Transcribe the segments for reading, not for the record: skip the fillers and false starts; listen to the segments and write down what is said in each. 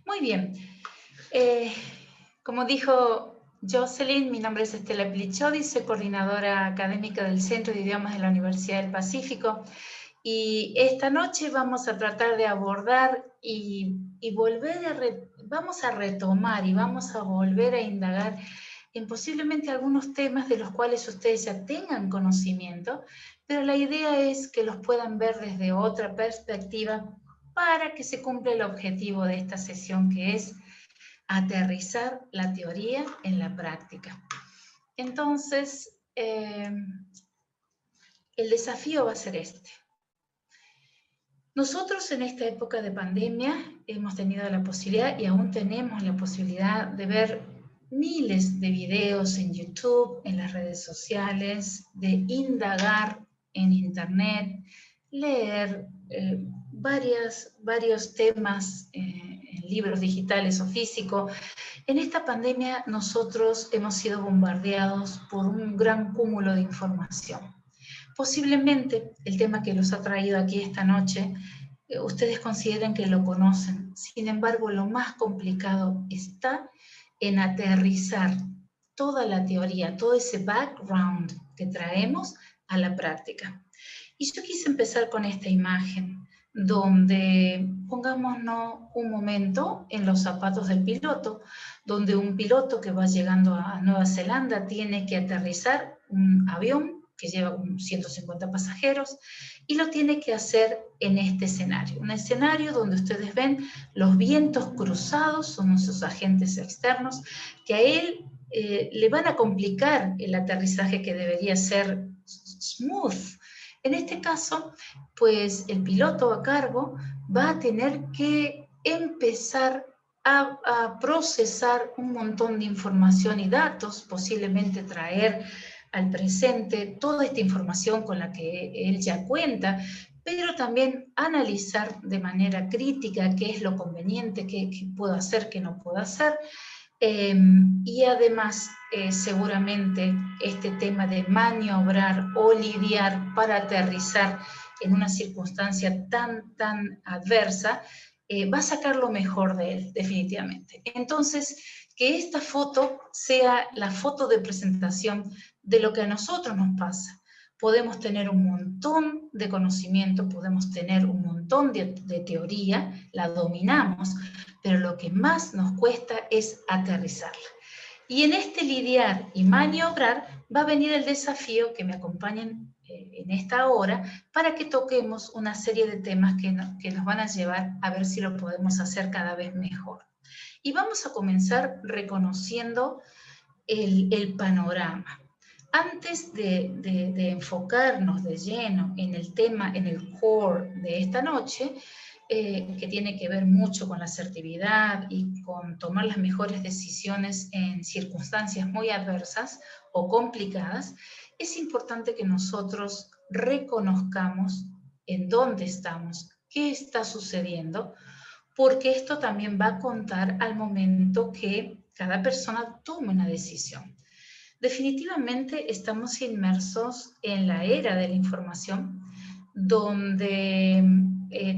Muy bien. Eh, Como dijo Jocelyn, mi nombre es Estela Plichodi, soy coordinadora académica del Centro de Idiomas de la Universidad del Pacífico y esta noche vamos a tratar de abordar y vamos a retomar y vamos a volver a indagar en posiblemente algunos temas de los cuales ustedes ya tengan conocimiento, pero la idea es que los puedan ver desde otra perspectiva para que se cumpla el objetivo de esta sesión, que es aterrizar la teoría en la práctica. Entonces, el desafío va a ser este. Nosotros en esta época de pandemia hemos tenido la posibilidad y aún tenemos la posibilidad de ver miles de videos en YouTube, en las redes sociales, de indagar en Internet, leer varios temas en libros digitales o físicos. En esta pandemia nosotros hemos sido bombardeados por un gran cúmulo de información. Posiblemente el tema que los ha traído aquí esta noche, ustedes consideren que lo conocen. Sin embargo, lo más complicado está en aterrizar toda la teoría, todo ese background que traemos a la práctica. Y yo quise empezar con esta imagen, donde pongámonos un momento en los zapatos del piloto, donde un piloto que va llegando a Nueva Zelanda tiene que aterrizar un avión que lleva 150 pasajeros y lo tiene que hacer en este escenario. Un escenario donde ustedes ven los vientos cruzados, son esos agentes externos que a él le van a complicar el aterrizaje que debería ser smooth. En este caso, pues el piloto a cargo va a tener que empezar a procesar un montón de información y datos, posiblemente traer al presente toda esta información con la que él ya cuenta, pero también analizar de manera crítica qué es lo conveniente, qué puedo hacer, qué no puedo hacer. Y además, seguramente este tema de maniobrar o lidiar para aterrizar en una circunstancia tan adversa, va a sacar lo mejor de él, definitivamente. Entonces, que esta foto sea la foto de presentación de lo que a nosotros nos pasa. Podemos tener un montón de conocimiento, podemos tener un montón de teoría, la dominamos, pero lo que más nos cuesta es aterrizarla. Y en este lidiar y maniobrar va a venir el desafío que me acompañen en esta hora para que toquemos una serie de temas que nos van a llevar a ver si lo podemos hacer cada vez mejor. Y vamos a comenzar reconociendo el panorama. Antes de enfocarnos de lleno en el tema, en el core de esta noche, que tiene que ver mucho con la asertividad y con tomar las mejores decisiones en circunstancias muy adversas o complicadas, es importante que nosotros reconozcamos en dónde estamos, qué está sucediendo, porque esto también va a contar al momento que cada persona tome una decisión. Definitivamente estamos inmersos en la era de la información, donde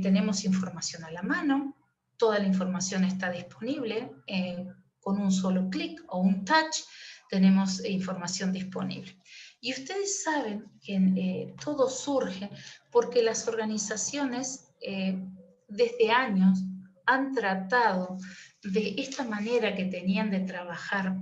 tenemos información a la mano, toda la información está disponible, con un solo clic o un touch tenemos información disponible. Y ustedes saben que todo surge porque las organizaciones desde años han tratado de esta manera que tenían de trabajar,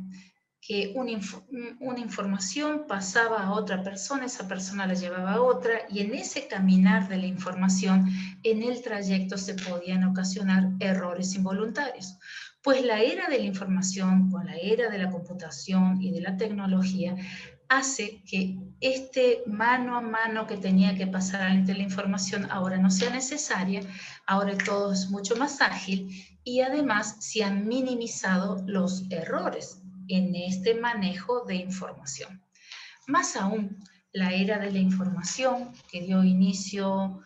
que una información pasaba a otra persona, esa persona la llevaba a otra, y en ese caminar de la información, en el trayecto se podían ocasionar errores involuntarios. Pues la era de la información, con la era de la computación y de la tecnología, hace que este mano a mano que tenía que pasar entre la información ahora no sea necesaria, ahora todo es mucho más ágil y además se han minimizado los errores en este manejo de información. Más aún, la era de la información que dio inicio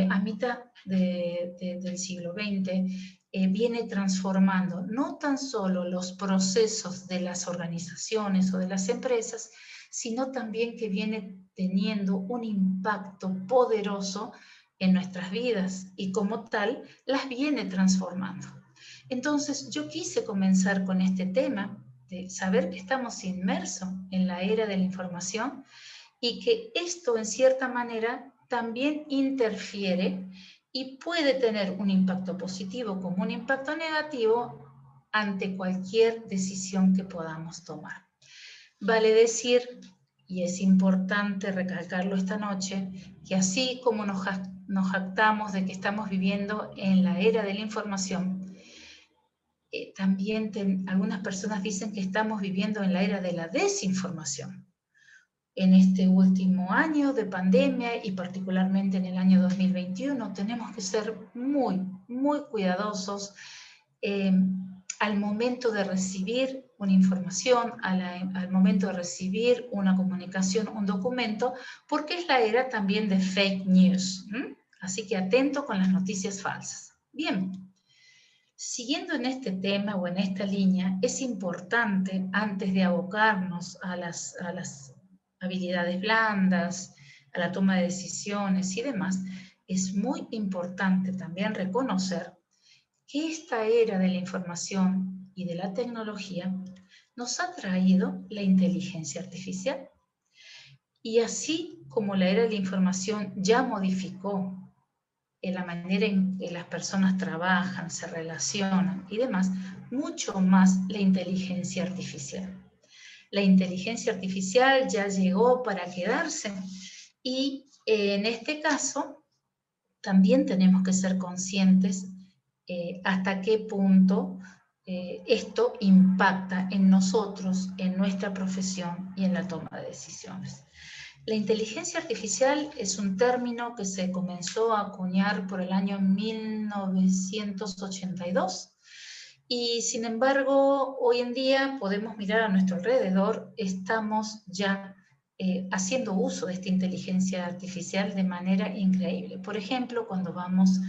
a mitad del siglo XX viene transformando no tan solo los procesos de las organizaciones o de las empresas, sino también que viene teniendo un impacto poderoso en nuestras vidas y como tal las viene transformando. Entonces yo quise comenzar con este tema de saber que estamos inmersos en la era de la información y que esto en cierta manera también interfiere y puede tener un impacto positivo como un impacto negativo ante cualquier decisión que podamos tomar. Vale decir, y es importante recalcarlo esta noche, que así como nos jactamos de que estamos viviendo en la era de la información, también algunas personas dicen que estamos viviendo en la era de la desinformación. En este último año de pandemia y particularmente en el año 2021 tenemos que ser muy, muy cuidadosos al momento de recibir una información, al momento de recibir una comunicación, un documento, porque es la era también de fake news. Así que atento con las noticias falsas. Bien, siguiendo en este tema o en esta línea, es importante, antes de abocarnos a las habilidades blandas, a la toma de decisiones y demás, es muy importante también reconocer que esta era de la información y de la tecnología nos ha traído la inteligencia artificial. Y así como la era de la información ya modificó en la manera en que las personas trabajan, se relacionan y demás, mucho más la inteligencia artificial. La inteligencia artificial ya llegó para quedarse y en este caso también tenemos que ser conscientes hasta qué punto esto impacta en nosotros, en nuestra profesión y en la toma de decisiones. La inteligencia artificial es un término que se comenzó a acuñar por el año 1982 y sin embargo hoy en día podemos mirar a nuestro alrededor, estamos ya haciendo uso de esta inteligencia artificial de manera increíble. Por ejemplo, cuando vamos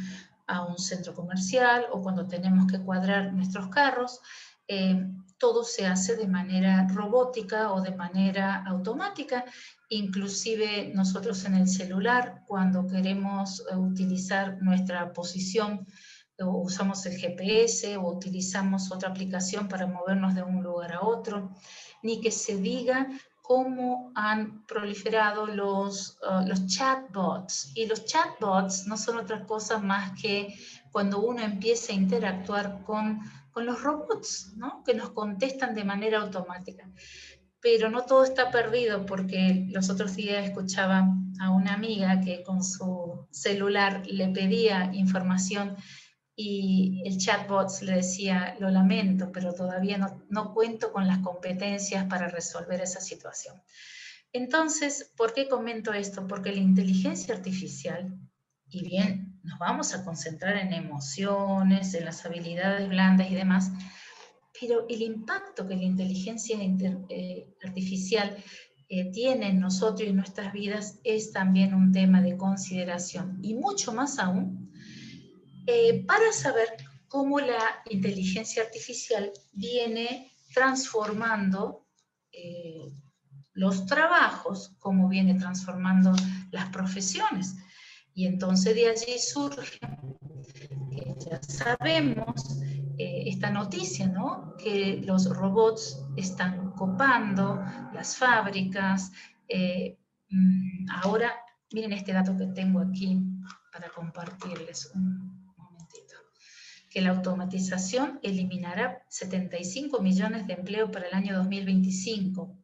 a un centro comercial o cuando tenemos que cuadrar nuestros carros, todo se hace de manera robótica o de manera automática. Inclusive nosotros en el celular, cuando queremos utilizar nuestra posición, o usamos el GPS o utilizamos otra aplicación para movernos de un lugar a otro, ni que se diga cómo han proliferado los chatbots. Y los chatbots no son otra cosa más que cuando uno empieza a interactuar con los robots, ¿no? Que nos contestan de manera automática. Pero no todo está perdido, porque los otros días escuchaba a una amiga que con su celular le pedía información y el chatbot le decía, lo lamento, pero todavía no cuento con las competencias para resolver esa situación. Entonces, ¿por qué comento esto? Porque la inteligencia artificial, y bien, nos vamos a concentrar en emociones, en las habilidades blandas y demás, pero el impacto que la inteligencia artificial tiene en nosotros y en nuestras vidas es también un tema de consideración, y mucho más aún para saber cómo la inteligencia artificial viene transformando los trabajos, cómo viene transformando las profesiones. Y entonces de allí surge, que ya sabemos, esta noticia, ¿no? Que los robots están copando las fábricas. Ahora, miren este dato que tengo aquí para compartirles un momentito. Que la automatización eliminará 75 millones de empleos para el año 2025.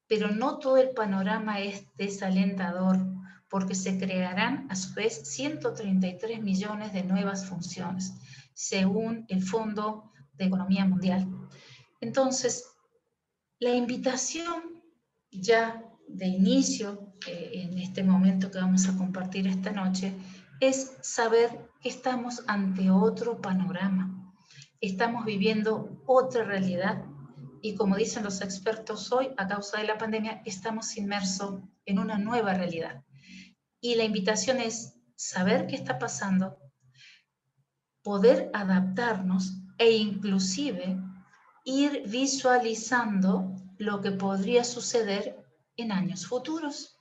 Pero no todo el panorama es desalentador, porque se crearán a su vez 133 millones de nuevas funciones, según el Fondo de Economía Mundial. Entonces, la invitación ya de inicio, en este momento que vamos a compartir esta noche, es saber que estamos ante otro panorama. Estamos viviendo otra realidad. Y como dicen los expertos hoy, a causa de la pandemia, estamos inmersos en una nueva realidad. Y la invitación es saber qué está pasando, poder adaptarnos e inclusive ir visualizando lo que podría suceder en años futuros,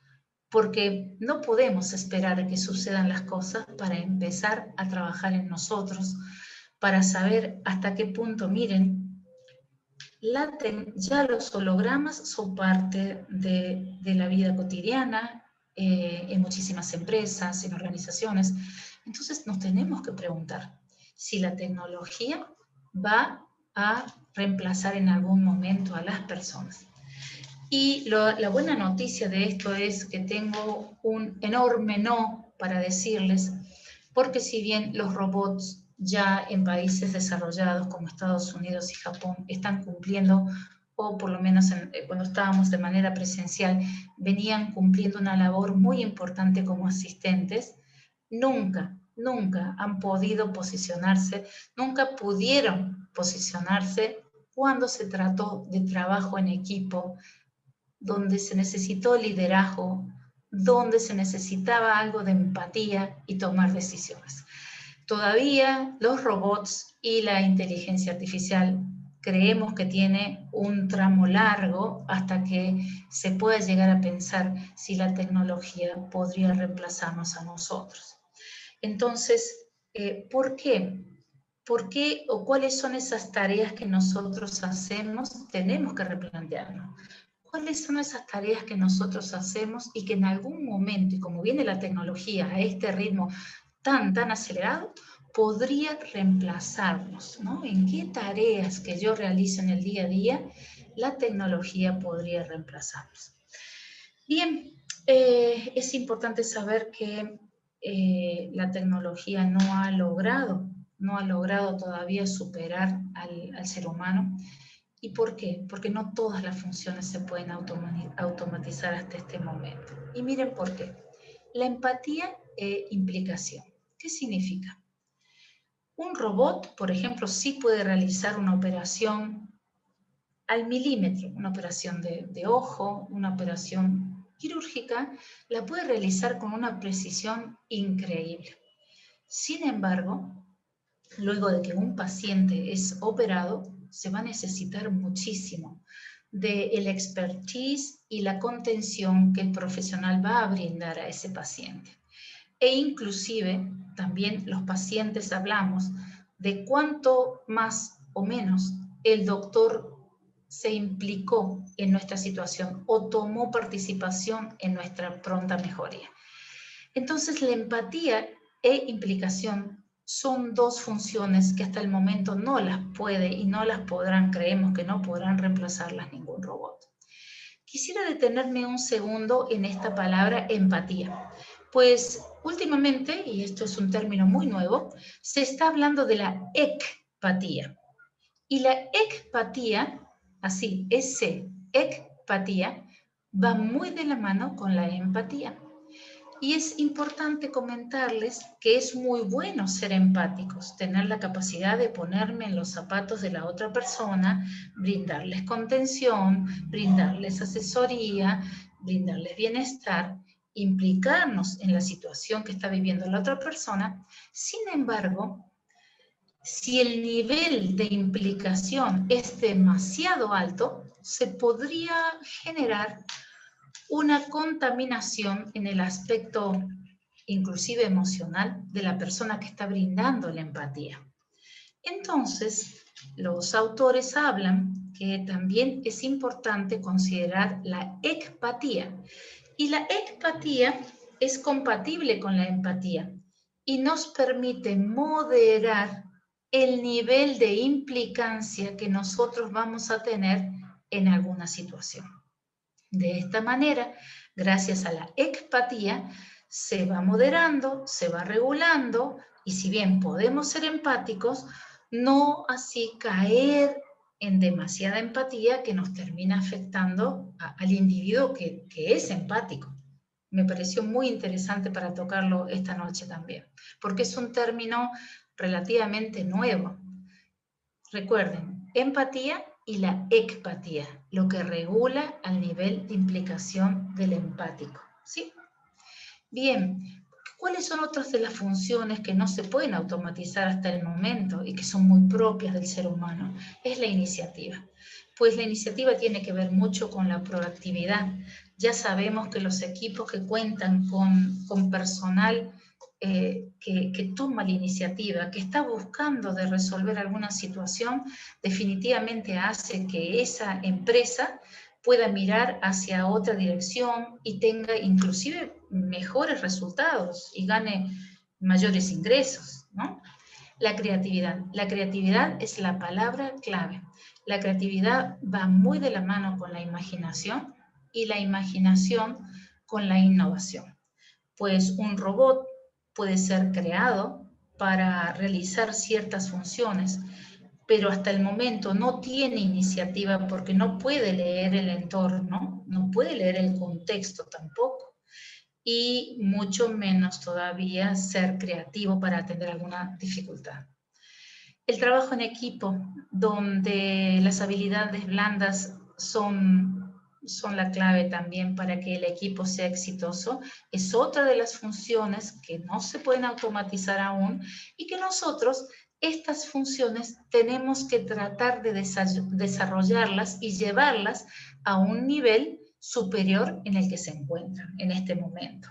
porque no podemos esperar a que sucedan las cosas para empezar a trabajar en nosotros, para saber hasta qué punto, miren, ya los hologramas son parte de la vida cotidiana, en muchísimas empresas, en organizaciones. Entonces nos tenemos que preguntar si la tecnología va a reemplazar en algún momento a las personas. Y la buena noticia de esto es que tengo un enorme no para decirles, porque si bien los robots ya en países desarrollados como Estados Unidos y Japón están cumpliendo, o por lo menos cuando estábamos de manera presencial, venían cumpliendo una labor muy importante como asistentes, nunca han podido posicionarse, nunca pudieron posicionarse cuando se trató de trabajo en equipo, donde se necesitó liderazgo, donde se necesitaba algo de empatía y tomar decisiones. Todavía los robots y la inteligencia artificial creemos que tiene un tramo largo hasta que se pueda llegar a pensar si la tecnología podría reemplazarnos a nosotros. Entonces, ¿por qué? ¿Por qué o cuáles son esas tareas que nosotros hacemos? Tenemos que replantearnos. ¿Cuáles son esas tareas que nosotros hacemos y que en algún momento, y como viene la tecnología a este ritmo tan acelerado, podría reemplazarnos, ¿no? ¿En qué tareas que yo realizo en el día a día la tecnología podría reemplazarnos? Bien, es importante saber que la tecnología no ha logrado todavía superar al ser humano. ¿Y por qué? Porque no todas las funciones se pueden automatizar hasta este momento. Y miren por qué. La empatía e implicación. ¿Qué significa? Un robot, por ejemplo, sí puede realizar una operación al milímetro, una operación de ojo, una operación quirúrgica, la puede realizar con una precisión increíble. Sin embargo, luego de que un paciente es operado, se va a necesitar muchísimo del expertise y la contención que el profesional va a brindar a ese paciente. E inclusive, también los pacientes hablamos de cuánto más o menos el doctor se implicó en nuestra situación o tomó participación en nuestra pronta mejoría. Entonces, la empatía e implicación son dos funciones que hasta el momento no las puede y no las podrán, creemos que no podrán reemplazarlas ningún robot. Quisiera detenerme un segundo en esta palabra empatía, pues últimamente, y esto es un término muy nuevo, se está hablando de la ecpatía. Y la ecpatía, así, ecpatía, va muy de la mano con la empatía. Y es importante comentarles que es muy bueno ser empáticos, tener la capacidad de ponerme en los zapatos de la otra persona, brindarles contención, brindarles asesoría, brindarles bienestar, implicarnos en la situación que está viviendo la otra persona. Sin embargo, si el nivel de implicación es demasiado alto, se podría generar una contaminación en el aspecto inclusive emocional de la persona que está brindando la empatía. Entonces, los autores hablan que también es importante considerar la ecpatía. Y la ecpatía es compatible con la empatía y nos permite moderar el nivel de implicancia que nosotros vamos a tener en alguna situación. De esta manera, gracias a la ecpatía, se va moderando, se va regulando, y si bien podemos ser empáticos, no así caer en demasiada empatía que nos termina afectando al individuo que es empático. Me pareció muy interesante para tocarlo esta noche también, porque es un término relativamente nuevo. Recuerden, empatía y la ecpatía, lo que regula al nivel de implicación del empático, ¿sí? Bien, ¿cuáles son otras de las funciones que no se pueden automatizar hasta el momento y que son muy propias del ser humano? Es la iniciativa. Pues la iniciativa tiene que ver mucho con la proactividad. Ya sabemos que los equipos que cuentan con personal que toma la iniciativa, que está buscando de resolver alguna situación, definitivamente hace que esa empresa pueda mirar hacia otra dirección y tenga inclusive mejores resultados y gane mayores ingresos, ¿no? La creatividad es la palabra clave. La creatividad va muy de la mano con la imaginación y la imaginación con la innovación. Pues un robot puede ser creado para realizar ciertas funciones, pero hasta el momento no tiene iniciativa porque no puede leer el entorno, no puede leer el contexto tampoco, y mucho menos todavía ser creativo para atender alguna dificultad. El trabajo en equipo, donde las habilidades blandas son la clave también para que el equipo sea exitoso, es otra de las funciones que no se pueden automatizar aún y que nosotros, estas funciones, tenemos que tratar de desarrollarlas y llevarlas a un nivel superior en el que se encuentran en este momento.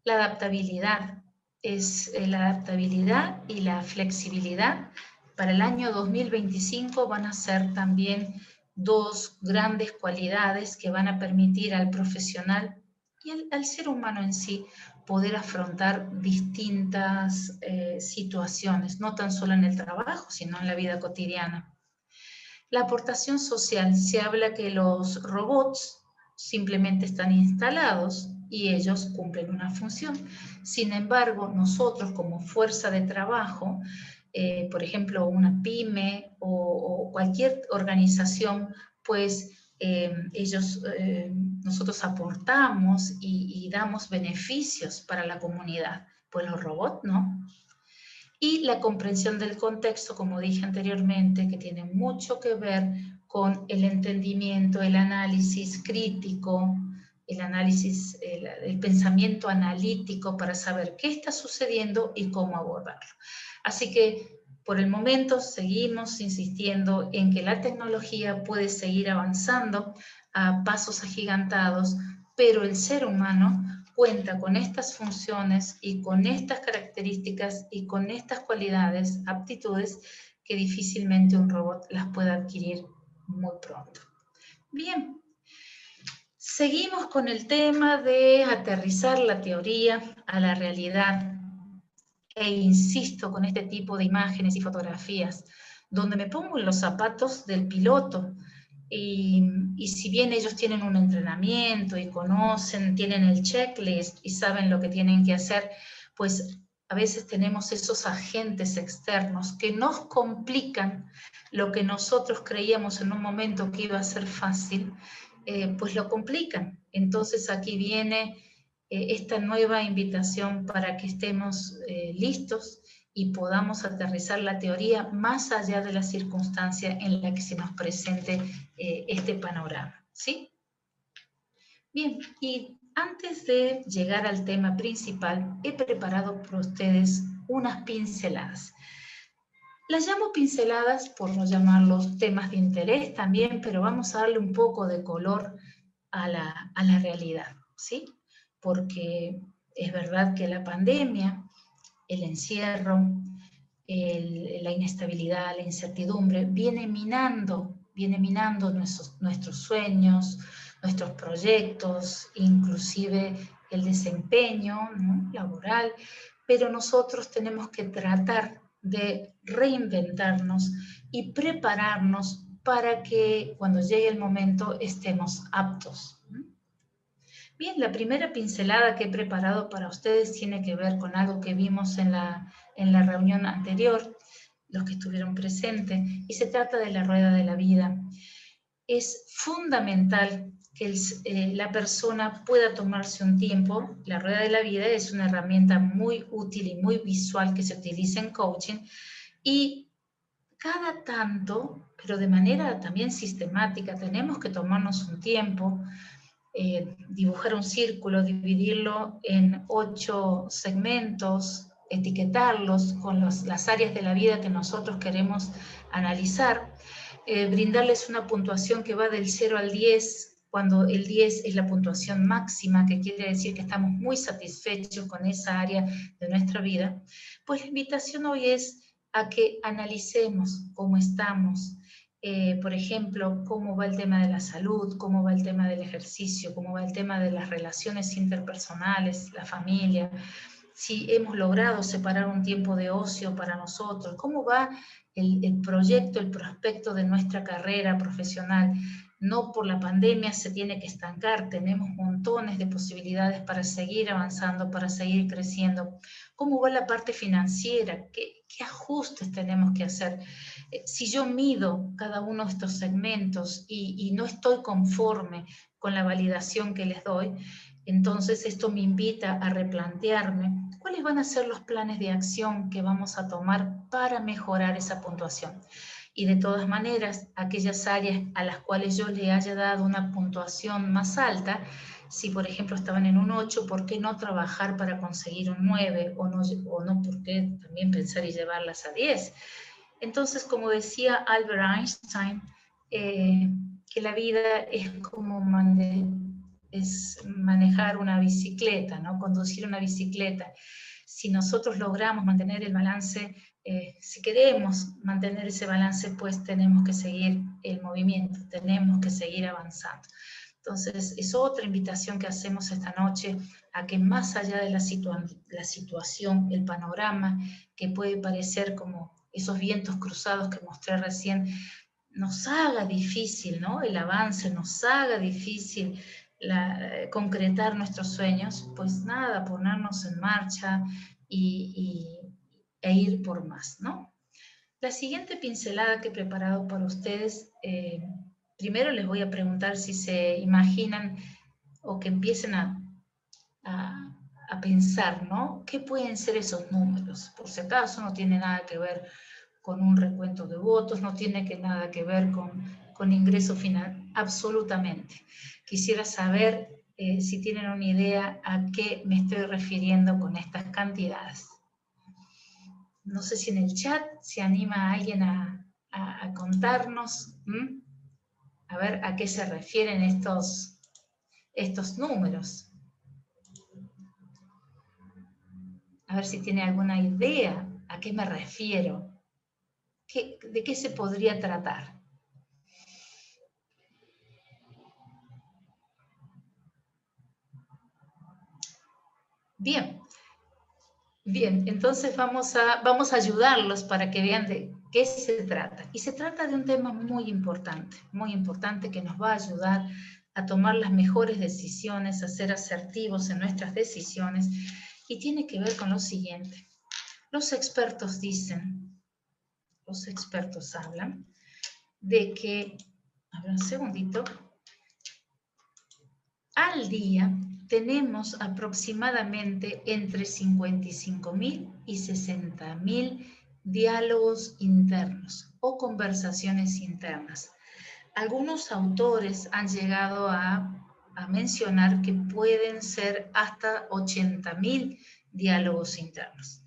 La adaptabilidad la adaptabilidad y la flexibilidad. Para el año 2025 van a ser también dos grandes cualidades que van a permitir al profesional y al ser humano en sí poder afrontar distintas situaciones, no tan solo en el trabajo, sino en la vida cotidiana. La aportación social, se habla que los robots simplemente están instalados y ellos cumplen una función. Sin embargo, nosotros como fuerza de trabajo, por ejemplo, una pyme o cualquier organización, pues nosotros aportamos y damos beneficios para la comunidad, pues los robots no. Y la comprensión del contexto, como dije anteriormente, que tiene mucho que ver con el entendimiento, el análisis crítico, el pensamiento analítico para saber qué está sucediendo y cómo abordarlo. Así que por el momento seguimos insistiendo en que la tecnología puede seguir avanzando a pasos agigantados, pero el ser humano cuenta con estas funciones y con estas características y con estas cualidades, aptitudes, que difícilmente un robot las pueda adquirir muy pronto. Bien, seguimos con el tema de aterrizar la teoría a la realidad. E insisto con este tipo de imágenes y fotografías, donde me pongo en los zapatos del piloto. Y si bien ellos tienen un entrenamiento y conocen, tienen el checklist y saben lo que tienen que hacer, pues a veces tenemos esos agentes externos que nos complican lo que nosotros creíamos en un momento que iba a ser fácil, pues lo complican. Entonces aquí viene esta nueva invitación para que estemos listos y podamos aterrizar la teoría más allá de la circunstancia en la que se nos presente este panorama, ¿sí? Bien, y antes de llegar al tema principal, he preparado para ustedes unas pinceladas. Las llamo pinceladas por no llamarlos temas de interés también, pero vamos a darle un poco de color a la realidad, ¿sí? Porque es verdad que la pandemia, el encierro, la inestabilidad, la incertidumbre, viene minando nuestros sueños, nuestros proyectos, inclusive el desempeño, ¿no?, laboral, pero nosotros tenemos que tratar de reinventarnos y prepararnos para que cuando llegue el momento estemos aptos. Bien, la primera pincelada que he preparado para ustedes tiene que ver con algo que vimos en la reunión anterior, los que estuvieron presentes, y se trata de la rueda de la vida. Es fundamental que la persona pueda tomarse un tiempo. La rueda de la vida es una herramienta muy útil y muy visual que se utiliza en coaching, y cada tanto, pero de manera también sistemática, tenemos que tomarnos un tiempo, dibujar un círculo, dividirlo en 8 segmentos, etiquetarlos con las áreas de la vida que nosotros queremos analizar, brindarles una puntuación que va del 0 al 10, cuando el 10 es la puntuación máxima, que quiere decir que estamos muy satisfechos con esa área de nuestra vida, pues la invitación hoy es a que analicemos cómo estamos, por ejemplo, cómo va el tema de la salud, cómo va el tema del ejercicio, cómo va el tema de las relaciones interpersonales, la familia, si hemos logrado separar un tiempo de ocio para nosotros, cómo va el proyecto, el prospecto de nuestra carrera profesional. No por la pandemia se tiene que estancar, tenemos montones de posibilidades para seguir avanzando, para seguir creciendo. ¿Cómo va la parte financiera? ¿Qué ajustes tenemos que hacer? Si yo mido cada uno de estos segmentos y no estoy conforme con la validación que les doy, entonces esto me invita a replantearme cuáles van a ser los planes de acción que vamos a tomar para mejorar esa puntuación. Y de todas maneras, aquellas áreas a las cuales yo le haya dado una puntuación más alta, si por ejemplo estaban en un 8, ¿por qué no trabajar para conseguir un 9? O no, ¿por qué también pensar y llevarlas a 10? Entonces, como decía Albert Einstein, que la vida es como manejar una bicicleta, ¿no? Conducir una bicicleta. Si nosotros logramos mantener el balance, si queremos mantener ese balance, pues tenemos que seguir el movimiento, tenemos que seguir avanzando. Entonces, es otra invitación que hacemos esta noche a que más allá de la situación, el panorama, que puede parecer como esos vientos cruzados que mostré recién, nos haga difícil, ¿no? El avance, nos haga difícil concretar nuestros sueños, pues nada, ponernos en marcha e ir por más, ¿no? La siguiente pincelada que he preparado para ustedes, primero les voy a preguntar si se imaginan o que empiecen a pensar, ¿no? ¿Qué pueden ser esos números? Por si acaso no tiene nada que ver con un recuento de votos, no tiene nada que ver con ingreso final, absolutamente. Quisiera saber si tienen una idea a qué me estoy refiriendo con estas cantidades. No sé si en el chat se anima alguien a contarnos, a ver a qué se refieren estos números. A ver si tiene alguna idea a qué me refiero. ¿De qué se podría tratar? Bien, entonces vamos a ayudarlos para que vean de qué se trata. Y se trata de un tema muy importante que nos va a ayudar a tomar las mejores decisiones, a ser asertivos en nuestras decisiones, y tiene que ver con lo siguiente. Los expertos dicen, los expertos hablan de que, a ver un segundito, al día tenemos aproximadamente entre 55.000 y 60.000 diálogos internos o conversaciones internas. Algunos autores han llegado a mencionar que pueden ser hasta 80.000 diálogos internos.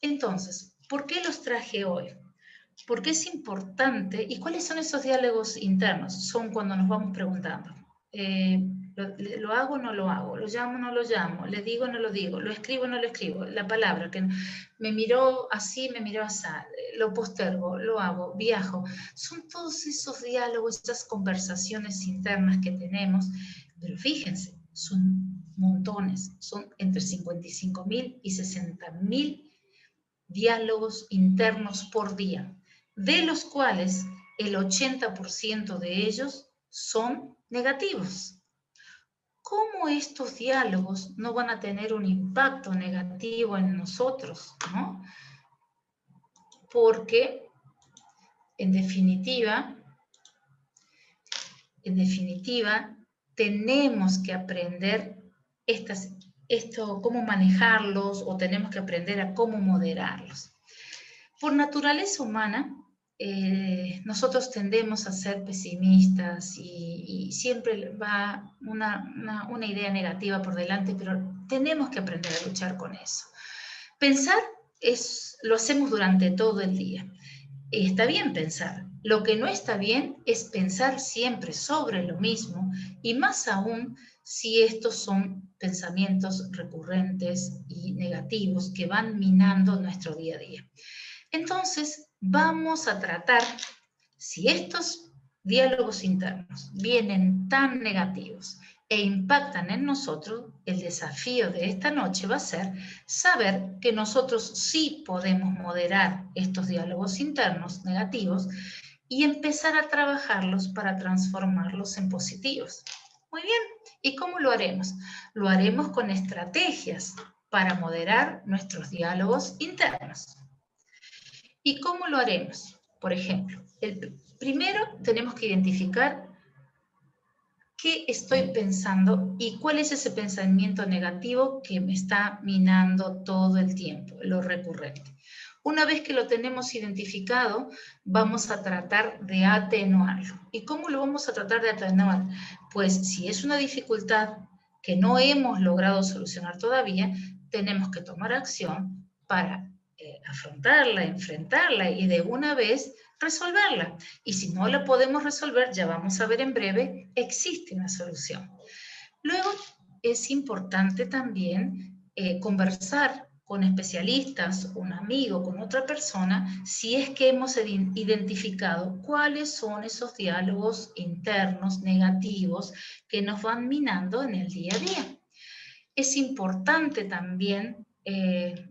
Entonces, ¿por qué los traje hoy? Porque es importante. ¿Y cuáles son esos diálogos internos? Son cuando nos vamos preguntando, ¿lo hago o no lo hago? ¿Lo llamo o no lo llamo? ¿Le digo o no lo digo? ¿Lo escribo o no lo escribo? La palabra, que me miró así, me miró así, lo postergo, lo hago, viajo. Son todos esos diálogos, esas conversaciones internas que tenemos, pero fíjense, son montones, son entre 55.000 y 60.000 diálogos internos por día, de los cuales el 80% de ellos son negativos. ¿Cómo estos diálogos no van a tener un impacto negativo en nosotros, ¿no? Porque, en definitiva, tenemos que aprender cómo manejarlos, o tenemos que aprender a cómo moderarlos. Por naturaleza humana, nosotros tendemos a ser pesimistas y siempre va una idea negativa por delante, pero tenemos que aprender a luchar con eso. Pensar lo hacemos durante todo el día. Está bien pensar. Lo que no está bien es pensar siempre sobre lo mismo, y más aún si estos son pensamientos recurrentes y negativos que van minando nuestro día a día. Entonces, vamos a tratar, si estos diálogos internos vienen tan negativos e impactan en nosotros, el desafío de esta noche va a ser saber que nosotros sí podemos moderar estos diálogos internos negativos y empezar a trabajarlos para transformarlos en positivos. Muy bien, ¿y cómo lo haremos? Lo haremos con estrategias para moderar nuestros diálogos internos. ¿Y cómo lo haremos? Por ejemplo, primero tenemos que identificar qué estoy pensando y cuál es ese pensamiento negativo que me está minando todo el tiempo, lo recurrente. Una vez que lo tenemos identificado, vamos a tratar de atenuarlo. ¿Y cómo lo vamos a tratar de atenuar? Pues si es una dificultad que no hemos logrado solucionar todavía, tenemos que tomar acción para afrontarla, enfrentarla y de una vez resolverla. Y si no la podemos resolver, ya vamos a ver en breve, existe una solución. Luego es importante también conversar con especialistas, un amigo, con otra persona, si es que hemos identificado cuáles son esos diálogos internos negativos que nos van minando en el día a día. Es importante también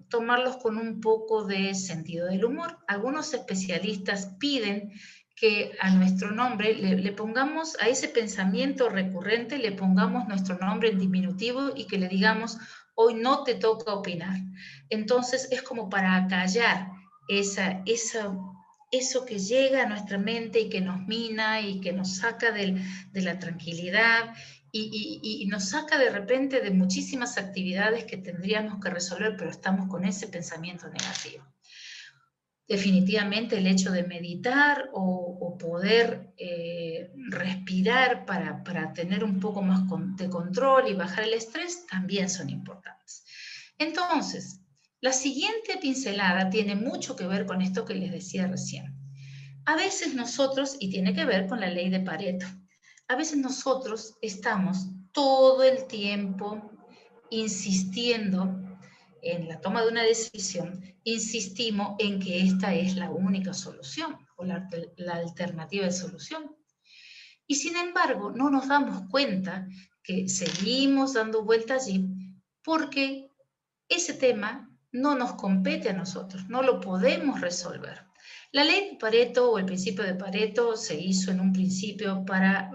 tomarlos con un poco de sentido del humor. Algunos especialistas piden que a nuestro nombre le pongamos, a ese pensamiento recurrente, le pongamos nuestro nombre en diminutivo y que le digamos, hoy no te toca opinar. Entonces es como para acallar eso que llega a nuestra mente y que nos mina y que nos saca de la tranquilidad y nos saca de repente de muchísimas actividades que tendríamos que resolver, pero estamos con ese pensamiento negativo. Definitivamente el hecho de meditar o poder respirar para tener un poco más de control y bajar el estrés también son importantes. Entonces, la siguiente pincelada tiene mucho que ver con esto que les decía recién. A veces nosotros, y tiene que ver con la ley de Pareto, a veces nosotros estamos todo el tiempo insistiendo en la toma de una decisión, insistimos en que esta es la única solución o la alternativa de solución. Y sin embargo, no nos damos cuenta que seguimos dando vuelta allí porque ese tema no nos compete a nosotros, no lo podemos resolver. La ley de Pareto o el principio de Pareto se hizo en un principio para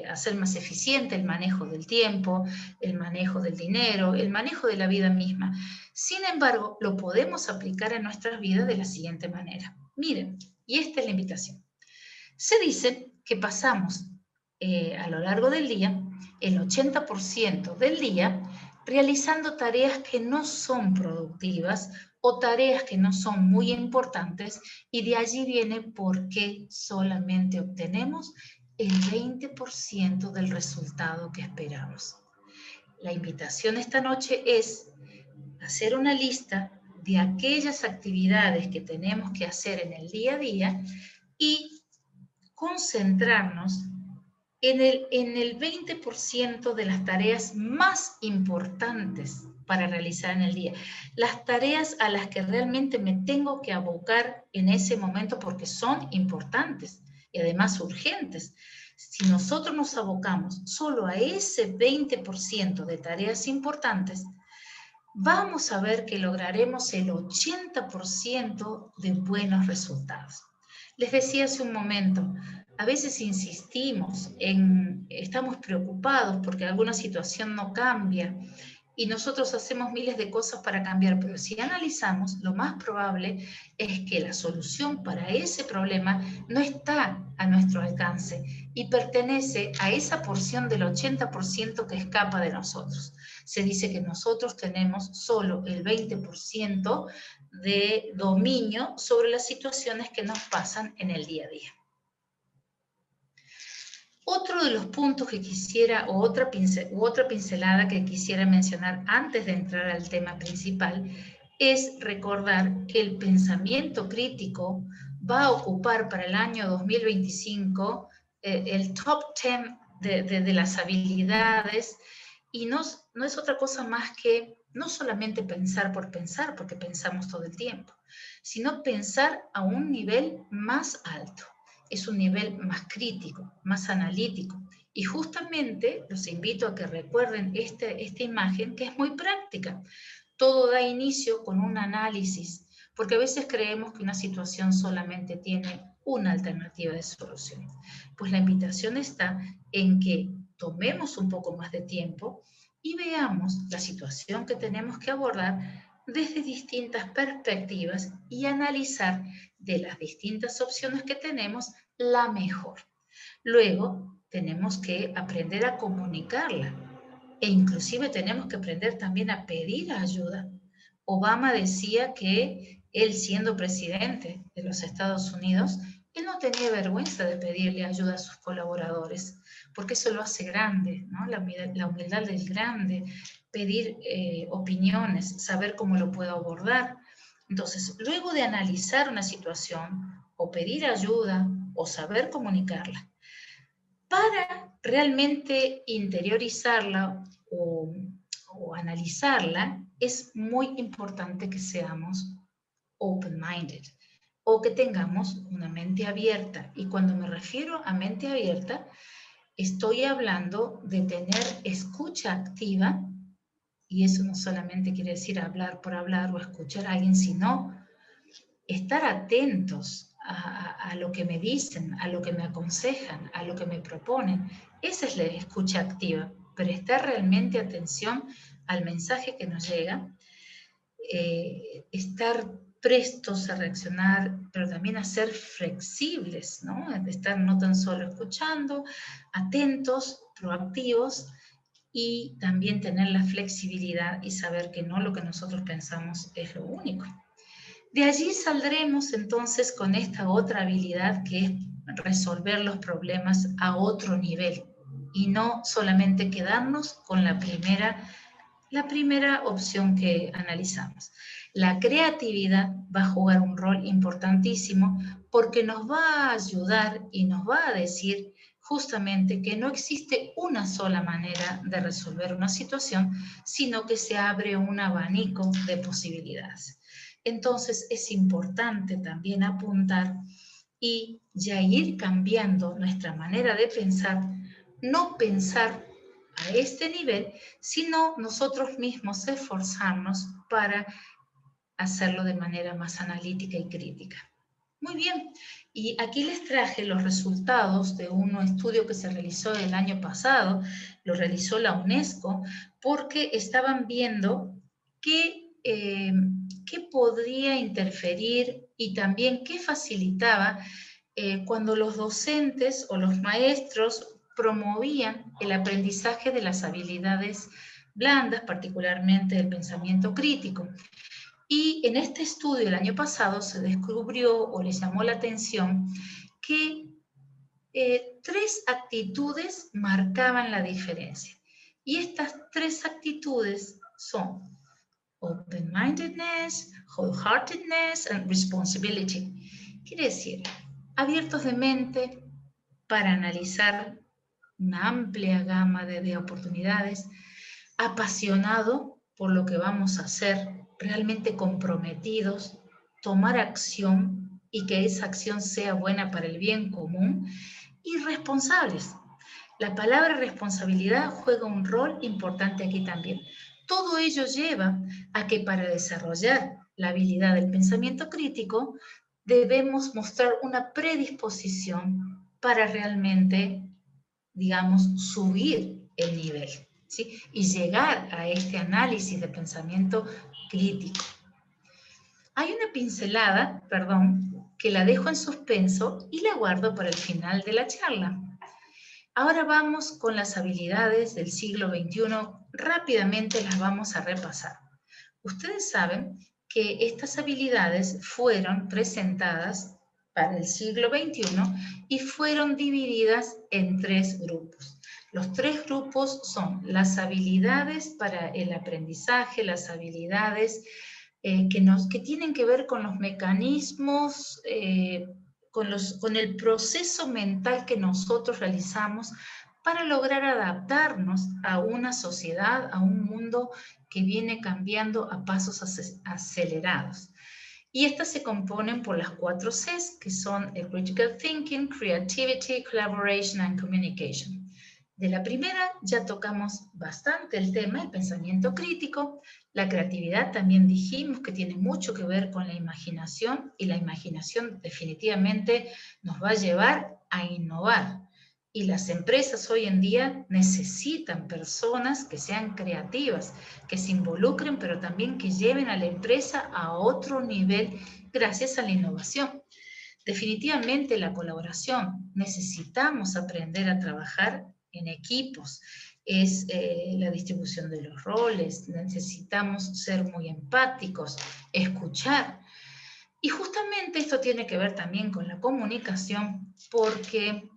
hacer más eficiente el manejo del tiempo, el manejo del dinero, el manejo de la vida misma. Sin embargo, lo podemos aplicar en nuestras vidas de la siguiente manera. Miren, y esta es la invitación. Se dice que pasamos a lo largo del día, el 80% del día, realizando tareas que no son productivas o tareas que no son muy importantes, y de allí viene por qué solamente obtenemos el 20% del resultado que esperamos. La invitación esta noche es hacer una lista de aquellas actividades que tenemos que hacer en el día a día y concentrarnos en el 20% de las tareas más importantes para realizar en el día. Las tareas a las que realmente me tengo que abocar en ese momento porque son importantes y además urgentes. Si nosotros nos abocamos solo a ese 20% de tareas importantes, vamos a ver que lograremos el 80% de buenos resultados. Les decía hace un momento, a veces insistimos estamos preocupados porque alguna situación no cambia y nosotros hacemos miles de cosas para cambiar, pero si analizamos, lo más probable es que la solución para ese problema no está a nuestro alcance y pertenece a esa porción del 80% que escapa de nosotros. Se dice que nosotros tenemos solo el 20% de dominio sobre las situaciones que nos pasan en el día a día. Otro de los puntos que quisiera, o otra pincelada que quisiera mencionar antes de entrar al tema principal, es recordar que el pensamiento crítico va a ocupar para el año 2025 el top 10 de las habilidades, y no es otra cosa más que no solamente pensar por pensar, porque pensamos todo el tiempo, sino pensar a un nivel más alto. Es un nivel más crítico, más analítico. Y justamente los invito a que recuerden esta imagen, que es muy práctica. Todo da inicio con un análisis, porque a veces creemos que una situación solamente tiene una alternativa de solución. Pues la invitación está en que tomemos un poco más de tiempo y veamos la situación que tenemos que abordar desde distintas perspectivas y analizar de las distintas opciones que tenemos la mejor. Luego tenemos que aprender a comunicarla, e inclusive tenemos que aprender también a pedir ayuda. Obama decía que él, siendo presidente de los Estados Unidos, él no tenía vergüenza de pedirle ayuda a sus colaboradores, porque eso lo hace grande, ¿no? La humildad del grande, pedir opiniones, saber cómo lo puedo abordar. Entonces, luego de analizar una situación, o pedir ayuda, o saber comunicarla, para realmente interiorizarla o analizarla, es muy importante que seamos open-minded, o que tengamos una mente abierta. Y cuando me refiero a mente abierta, estoy hablando de tener escucha activa, y eso no solamente quiere decir hablar por hablar o escuchar a alguien, sino estar atentos a lo que me dicen, a lo que me aconsejan, a lo que me proponen. Esa es la escucha activa, prestar realmente atención al mensaje que nos llega, estar prestos a reaccionar, pero también a ser flexibles, ¿no? De estar no tan solo escuchando, atentos, proactivos, y también tener la flexibilidad y saber que no lo que nosotros pensamos es lo único. De allí saldremos entonces con esta otra habilidad, que es resolver los problemas a otro nivel y no solamente quedarnos con la primera opción que analizamos. La creatividad va a jugar un rol importantísimo, porque nos va a ayudar y nos va a decir justamente que no existe una sola manera de resolver una situación, sino que se abre un abanico de posibilidades. Entonces es importante también apuntar y ya ir cambiando nuestra manera de pensar, no pensar a este nivel, sino nosotros mismos esforzarnos para hacerlo de manera más analítica y crítica. Muy bien, y aquí les traje los resultados de un estudio que se realizó el año pasado, lo realizó la UNESCO, porque estaban viendo qué podría interferir y también qué facilitaba cuando los docentes o los maestros promovían el aprendizaje de las habilidades blandas, particularmente del pensamiento crítico. Y en este estudio el año pasado se descubrió, o les llamó la atención, que 3 actitudes marcaban la diferencia. Y estas 3 actitudes son open-mindedness, wholeheartedness and responsibility. Quiere decir, abiertos de mente para analizar una amplia gama de oportunidades, apasionado por lo que vamos a hacer, realmente comprometidos, tomar acción y que esa acción sea buena para el bien común, y responsables. La palabra responsabilidad juega un rol importante aquí también. Todo ello lleva a que para desarrollar la habilidad del pensamiento crítico debemos mostrar una predisposición para realmente, digamos, subir el nivel, ¿sí? Y llegar a este análisis de pensamiento crítico. Hay una pincelada, que la dejo en suspenso y la guardo para el final de la charla. Ahora vamos con las habilidades del siglo XXI. Rápidamente las vamos a repasar. Ustedes saben que estas habilidades fueron presentadas para el siglo XXI y fueron divididas en 3 grupos. Los 3 grupos son las habilidades para el aprendizaje, las habilidades que tienen que ver con los mecanismos con el proceso mental que nosotros realizamos para lograr adaptarnos a una sociedad, a un mundo que viene cambiando a pasos acelerados. Y estas se componen por las 4 Cs, que son el Critical Thinking, Creativity, Collaboration and Communication. De la primera ya tocamos bastante el tema, el pensamiento crítico. La creatividad también dijimos que tiene mucho que ver con la imaginación, y la imaginación definitivamente nos va a llevar a innovar. Y las empresas hoy en día necesitan personas que sean creativas, que se involucren, pero también que lleven a la empresa a otro nivel gracias a la innovación. Definitivamente la colaboración. Necesitamos aprender a trabajar en equipos. Es la distribución de los roles. Necesitamos ser muy empáticos, escuchar. Y justamente esto tiene que ver también con la comunicación, porque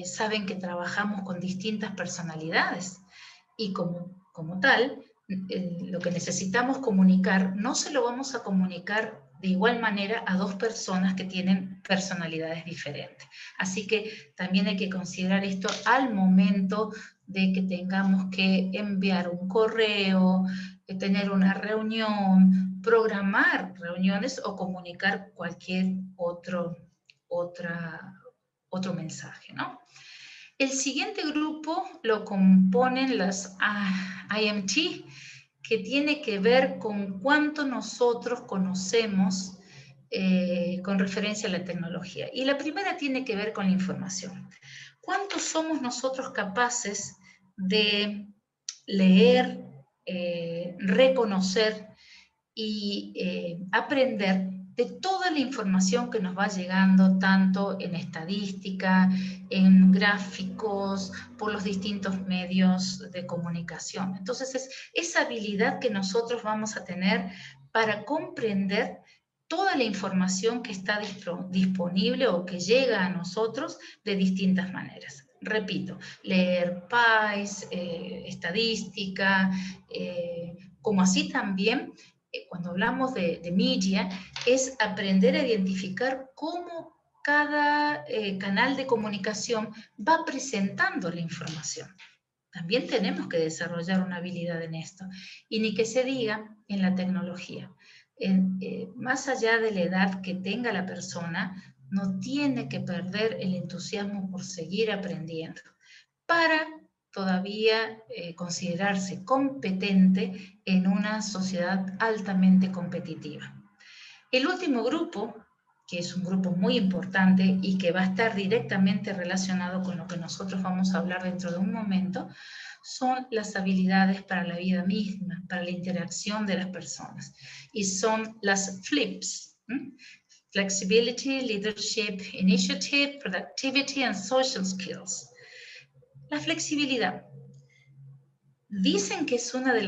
saben que trabajamos con distintas personalidades y como tal, lo que necesitamos comunicar no se lo vamos a comunicar de igual manera a 2 personas que tienen personalidades diferentes. Así que también hay que considerar esto al momento de que tengamos que enviar un correo, tener una reunión, programar reuniones o comunicar cualquier otro mensaje, ¿no? El siguiente grupo lo componen las IMT, que tiene que ver con cuánto nosotros conocemos con referencia a la tecnología. Y la primera tiene que ver con la información. ¿Cuánto somos nosotros capaces de leer, reconocer y aprender de toda la información que nos va llegando, tanto en estadística, en gráficos, por los distintos medios de comunicación? Entonces, es esa habilidad que nosotros vamos a tener para comprender toda la información que está disponible o que llega a nosotros de distintas maneras. Repito, leer PAIs, estadística, como así también cuando hablamos de media, es aprender a identificar cómo cada canal de comunicación va presentando la información. También tenemos que desarrollar una habilidad en esto. Y ni que se diga en la tecnología. Más allá de la edad que tenga la persona, no tiene que perder el entusiasmo por seguir aprendiendo para todavía considerarse competente en una sociedad altamente competitiva. El último grupo, que es un grupo muy importante y que va a estar directamente relacionado con lo que nosotros vamos a hablar dentro de un momento, son las habilidades para la vida misma, para la interacción de las personas. Y son las FLIPS. Flexibility, Leadership, Initiative, Productivity and Social Skills. La flexibilidad. Dicen que es una de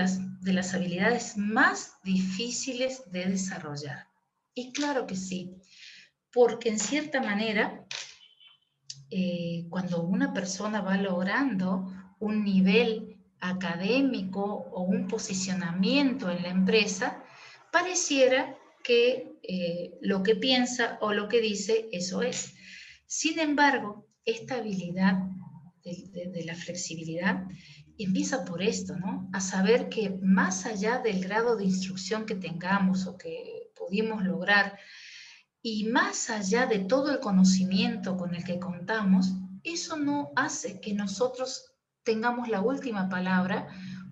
las habilidades más difíciles de desarrollar. Y claro que sí, porque en cierta manera, cuando una persona va logrando un nivel académico o un posicionamiento en la empresa, pareciera que lo que piensa o lo que dice, eso es. Sin embargo, esta habilidad de la flexibilidad empieza por esto, ¿no? A saber que más allá del grado de instrucción que tengamos o que pudimos lograr, y más allá de todo el conocimiento con el que contamos, eso no hace que nosotros tengamos la última palabra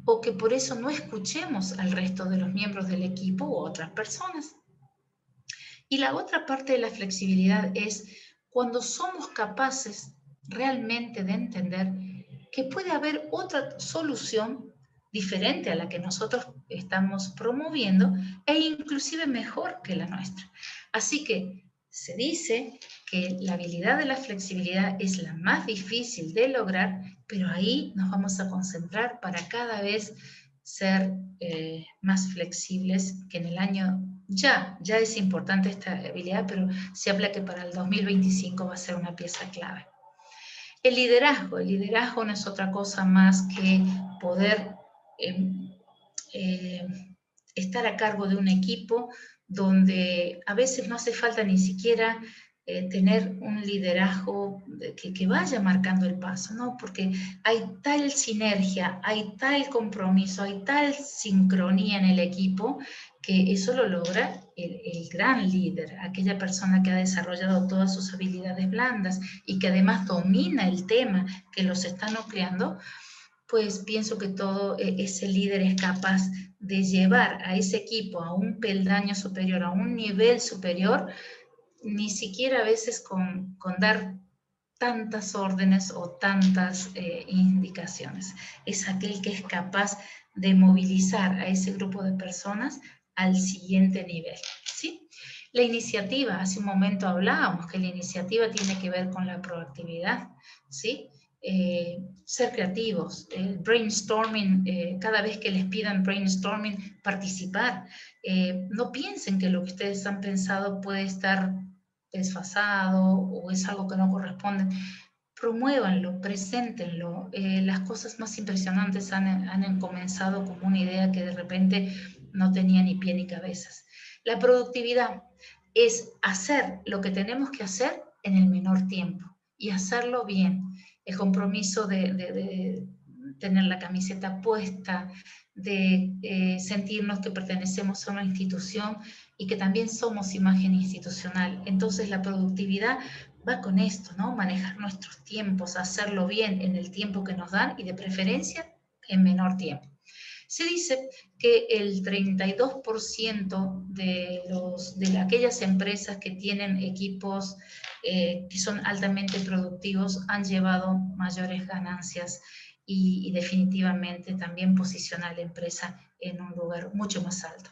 o que por eso no escuchemos al resto de los miembros del equipo u otras personas. Y la otra parte de la flexibilidad es cuando somos capaces realmente de entender que puede haber otra solución diferente a la que nosotros estamos promoviendo e inclusive mejor que la nuestra. Así que se dice que la habilidad de la flexibilidad es la más difícil de lograr, pero ahí nos vamos a concentrar para cada vez ser más flexibles, que en el año ya es importante esta habilidad, pero se habla que para el 2025 va a ser una pieza clave. El liderazgo no es otra cosa más que poder estar a cargo de un equipo donde a veces no hace falta ni siquiera tener un liderazgo que vaya marcando el paso, ¿no? Porque hay tal sinergia, hay tal compromiso, hay tal sincronía en el equipo, que eso lo logra el gran líder, aquella persona que ha desarrollado todas sus habilidades blandas y que además domina el tema que los está nucleando. Pues pienso que todo ese líder es capaz de llevar a ese equipo a un peldaño superior, a un nivel superior, ni siquiera a veces con dar tantas órdenes o tantas indicaciones. Es aquel que es capaz de movilizar a ese grupo de personas al siguiente nivel, ¿sí? La iniciativa, hace un momento hablábamos que la iniciativa tiene que ver con la proactividad, ¿sí? Ser creativos, brainstorming, cada vez que les pidan brainstorming, participar. No piensen que lo que ustedes han pensado puede estar desfasado o es algo que no corresponde. Promuévanlo, preséntenlo. Las cosas más impresionantes han comenzado como una idea que de repente no tenía ni pie ni cabezas. La productividad es hacer lo que tenemos que hacer en el menor tiempo y hacerlo bien. El compromiso de tener la camiseta puesta, de sentirnos que pertenecemos a una institución y que también somos imagen institucional. Entonces la productividad va con esto, ¿no? Manejar nuestros tiempos, hacerlo bien en el tiempo que nos dan y de preferencia en menor tiempo. Se dice que el 32% de aquellas empresas que tienen equipos que son altamente productivos han llevado mayores ganancias y definitivamente también posiciona a la empresa en un lugar mucho más alto.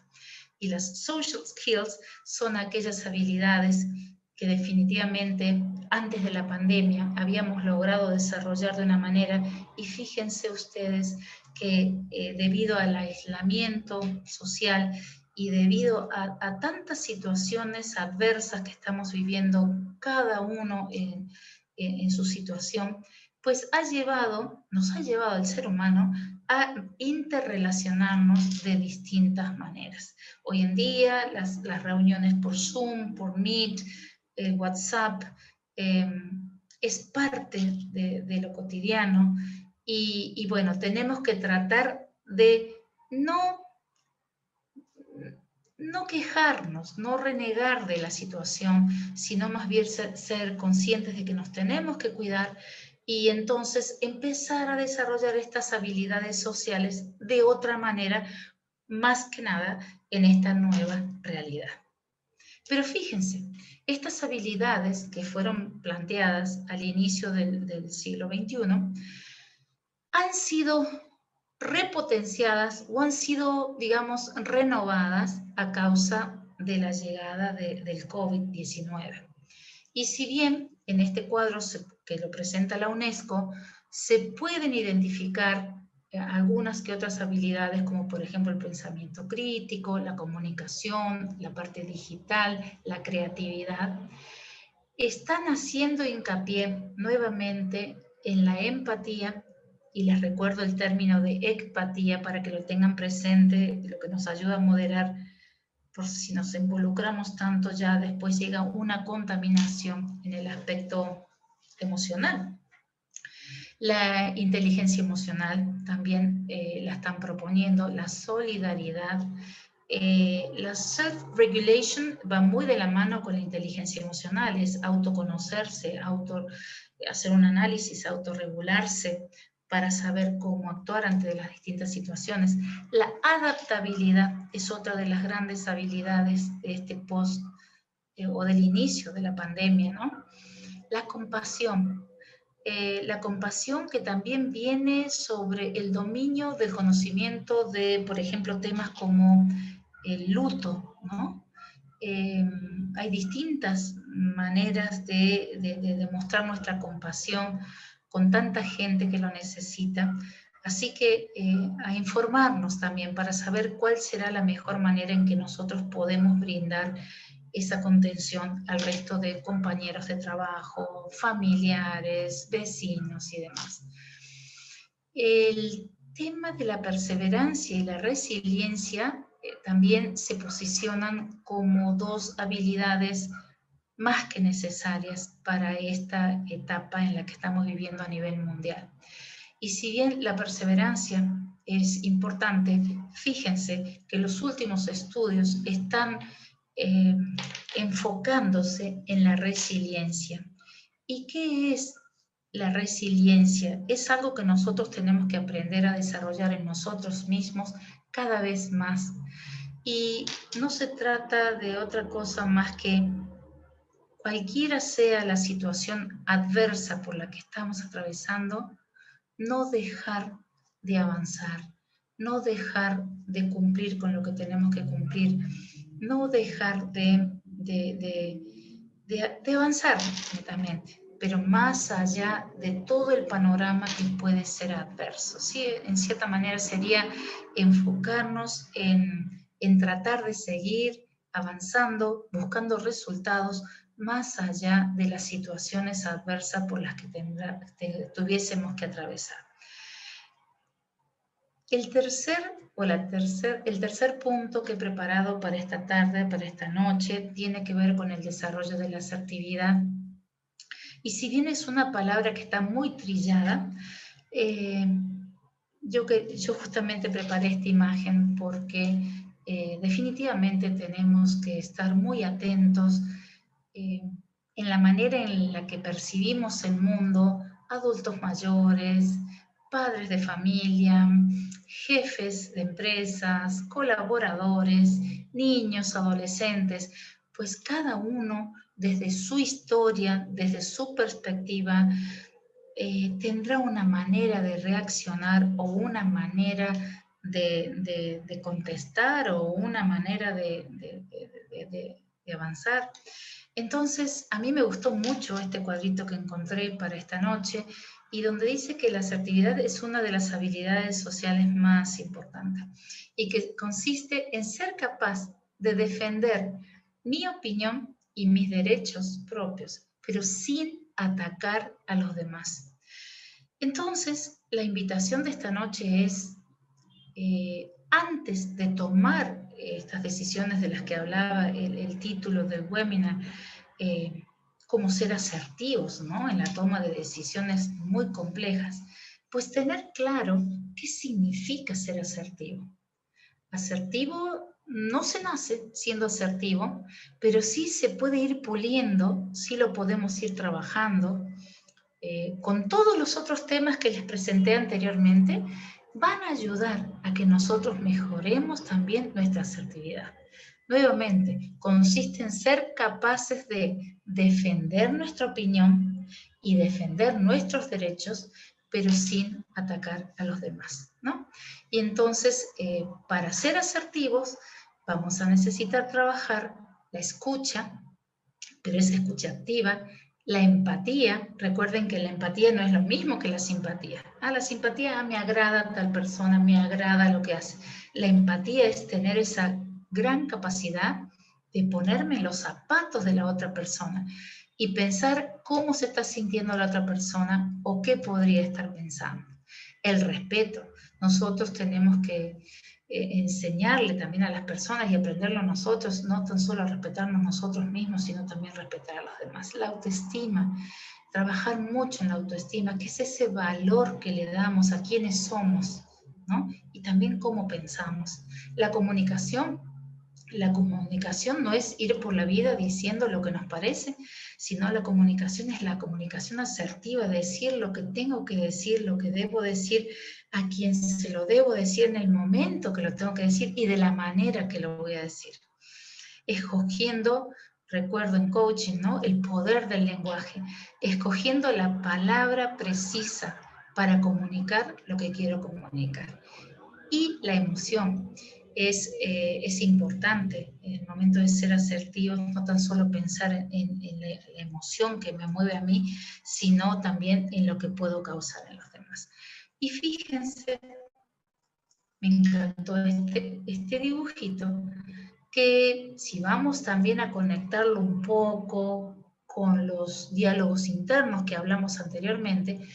Y las social skills son aquellas habilidades que definitivamente antes de la pandemia habíamos logrado desarrollar de una manera, y fíjense ustedes que debido al aislamiento social y debido a tantas situaciones adversas que estamos viviendo cada uno en su situación, pues nos ha llevado al ser humano a interrelacionarnos de distintas maneras. Hoy en día las reuniones por Zoom, por Meet, WhatsApp, es parte de lo cotidiano y bueno, tenemos que tratar de no quejarnos, no renegar de la situación, sino más bien ser conscientes de que nos tenemos que cuidar y entonces empezar a desarrollar estas habilidades sociales de otra manera, más que nada en esta nueva realidad. Pero fíjense, estas habilidades que fueron planteadas al inicio del siglo XXI han sido repotenciadas o han sido, digamos, renovadas a causa de la llegada del COVID-19. Y si bien en este cuadro que lo presenta la UNESCO, se pueden identificar algunas que otras habilidades, como por ejemplo el pensamiento crítico, la comunicación, la parte digital, la creatividad, están haciendo hincapié nuevamente en la empatía, y les recuerdo el término de ecpatía para que lo tengan presente, lo que nos ayuda a moderar, por si nos involucramos tanto ya después llega una contaminación en el aspecto emocional. La inteligencia emocional también la están proponiendo, la solidaridad. La self-regulation va muy de la mano con la inteligencia emocional, es autoconocerse, hacer un análisis, autorregularse para saber cómo actuar ante las distintas situaciones. La adaptabilidad es otra de las grandes habilidades de este post o del inicio de la pandemia, ¿no? La compasión que también viene sobre el dominio del conocimiento de, por ejemplo, temas como el luto, ¿no? Hay distintas maneras de demostrar nuestra compasión con tanta gente que lo necesita. Así que a informarnos también para saber cuál será la mejor manera en que nosotros podemos brindar esa contención al resto de compañeros de trabajo, familiares, vecinos y demás. El tema de la perseverancia y la resiliencia también se posicionan como dos habilidades más que necesarias para esta etapa en la que estamos viviendo a nivel mundial. Y si bien la perseverancia es importante, fíjense que los últimos estudios están enfocándose en la resiliencia. ¿Y qué es la resiliencia? Es algo que nosotros tenemos que aprender a desarrollar en nosotros mismos cada vez más. Y no se trata de otra cosa más que cualquiera sea la situación adversa por la que estamos atravesando, no dejar de avanzar, no dejar de cumplir con lo que tenemos que cumplir, no dejar de avanzar netamente, pero más allá de todo el panorama que puede ser adverso. ¿Sí? En cierta manera sería enfocarnos en tratar de seguir avanzando, buscando resultados más allá de las situaciones adversas por las que tuviésemos que atravesar. El tercer punto que he preparado para esta tarde, para esta noche, tiene que ver con el desarrollo de la asertividad. Y si bien es una palabra que está muy trillada, yo justamente preparé esta imagen porque definitivamente tenemos que estar muy atentos en la manera en la que percibimos el mundo, adultos mayores, padres de familia, jefes de empresas, colaboradores, niños, adolescentes, pues cada uno desde su historia, desde su perspectiva, tendrá una manera de reaccionar o una manera de contestar o una manera de avanzar. Entonces, a mí me gustó mucho este cuadrito que encontré para esta noche y donde dice que la asertividad es una de las habilidades sociales más importantes y que consiste en ser capaz de defender mi opinión y mis derechos propios, pero sin atacar a los demás. Entonces, la invitación de esta noche es, antes de tomar estas decisiones de las que hablaba el título del webinar, como ser asertivos, ¿no?, en la toma de decisiones muy complejas, pues tener claro qué significa ser asertivo. Asertivo no se nace siendo asertivo, pero sí se puede ir puliendo, sí lo podemos ir trabajando. Con todos los otros temas que les presenté anteriormente, van a ayudar a que nosotros mejoremos también nuestra asertividad. Nuevamente, consiste en ser capaces de defender nuestra opinión y defender nuestros derechos, pero sin atacar a los demás, ¿no? Y entonces, para ser asertivos, vamos a necesitar trabajar la escucha, pero es escucha activa, la empatía. Recuerden que la empatía no es lo mismo que la simpatía. La simpatía, me agrada tal persona, me agrada lo que hace. La empatía es tener esa gran capacidad de ponerme en los zapatos de la otra persona y pensar cómo se está sintiendo la otra persona o qué podría estar pensando. El respeto. Nosotros tenemos que enseñarle también a las personas y aprenderlo nosotros, no tan solo a respetarnos nosotros mismos, sino también respetar a los demás. La autoestima, trabajar mucho en la autoestima, que es ese valor que le damos a quienes somos, ¿no? Y también cómo pensamos. La comunicación no es ir por la vida diciendo lo que nos parece, sino la comunicación es la comunicación asertiva, decir lo que tengo que decir, lo que debo decir, a quien se lo debo decir en el momento que lo tengo que decir y de la manera que lo voy a decir. Escogiendo, recuerdo en coaching, ¿no?, el poder del lenguaje, escogiendo la palabra precisa para comunicar lo que quiero comunicar. Y la emoción. Es importante en el momento de ser asertivos, no tan solo pensar en la emoción que me mueve a mí, sino también en lo que puedo causar en los demás. Y fíjense, me encantó este dibujito, que si vamos también a conectarlo un poco con los diálogos internos que hablamos anteriormente,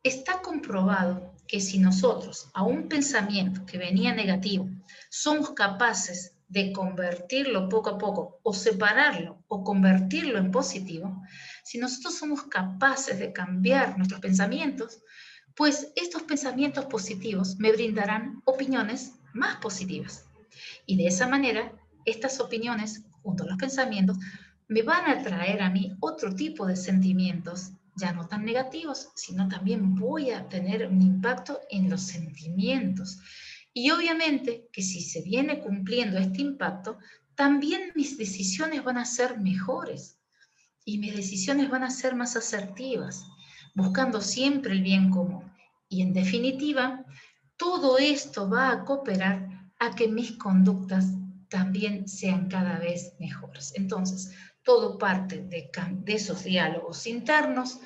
está comprobado que si nosotros a un pensamiento que venía negativo somos capaces de convertirlo poco a poco, o separarlo, o convertirlo en positivo, si nosotros somos capaces de cambiar nuestros pensamientos, pues estos pensamientos positivos me brindarán opiniones más positivas. Y de esa manera, estas opiniones, junto a los pensamientos, me van a traer a mí otro tipo de sentimientos, ya no tan negativos, sino también voy a tener un impacto en los sentimientos. Y obviamente que si se viene cumpliendo este impacto, también mis decisiones van a ser mejores y mis decisiones van a ser más asertivas, buscando siempre el bien común. Y en definitiva, todo esto va a cooperar a que mis conductas también sean cada vez mejores. Entonces, todo parte de esos diálogos internos,